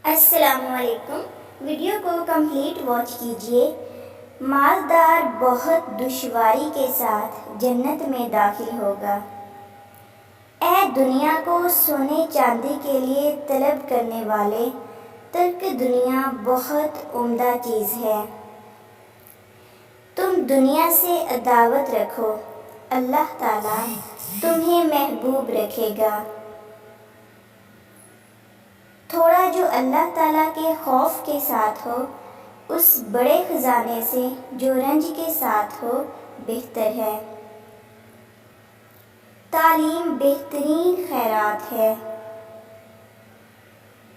السلام علیکم۔ ویڈیو کو کمپلیٹ واچ کیجیے۔ مالدار بہت دشواری کے ساتھ جنت میں داخل ہوگا۔ اے دنیا کو سونے چاندی کے لیے طلب کرنے والے، ترک دنیا بہت عمدہ چیز ہے۔ تم دنیا سے عداوت رکھو، اللہ تعالیٰ تمہیں محبوب رکھے گا۔ تھوڑا جو اللہ تعالیٰ کے خوف کے ساتھ ہو، اس بڑے خزانے سے جو رنج کے ساتھ ہو بہتر ہے۔ تعلیم بہترین خیرات ہے۔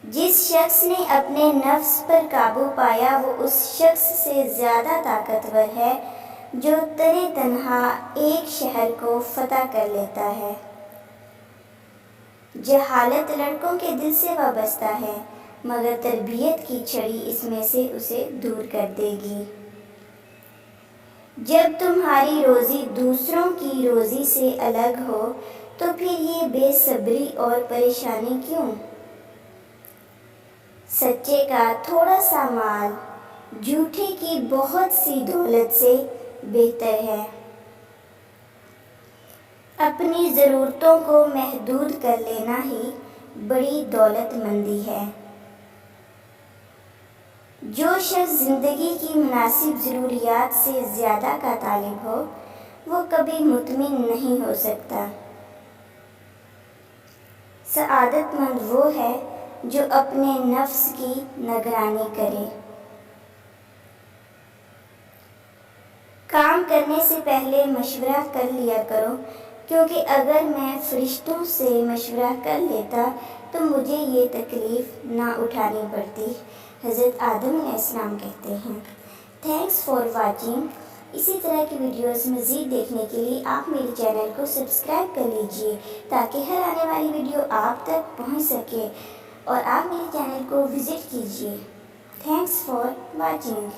جس شخص نے اپنے نفس پر قابو پایا وہ اس شخص سے زیادہ طاقتور ہے جو تنِ تنہا ایک شہر کو فتح کر لیتا ہے۔ جہالت لڑکوں کے دل سے وابستہ ہے، مگر تربیت کی چھڑی اس میں سے اسے دور کر دے گی۔ جب تمہاری روزی دوسروں کی روزی سے الگ ہو تو پھر یہ بے صبری اور پریشانی کیوں؟ سچے کا تھوڑا سا مال جھوٹے کی بہت سی دولت سے بہتر ہے۔ اپنی ضرورتوں کو محدود کر لینا ہی بڑی دولت مندی ہے۔ جو شخص زندگی کی مناسب ضروریات سے زیادہ کا طالب ہو وہ کبھی مطمئن نہیں ہو سکتا۔ سعادت مند وہ ہے جو اپنے نفس کی نگرانی کرے۔ کام کرنے سے پہلے مشورہ کر لیا کرو، کیونکہ اگر میں فرشتوں سے مشورہ کر لیتا تو مجھے یہ تکلیف نہ اٹھانی پڑتی۔ حضرت آدم علیہ السلام کہتے ہیں۔ Thanks for watching. اسی طرح کی ویڈیوز مزید دیکھنے کے لیے آپ میرے چینل کو سبسکرائب کر لیجئے تاکہ ہر آنے والی ویڈیو آپ تک پہنچ سکے، اور آپ میرے چینل کو وزٹ کیجئے۔ Thanks for watching.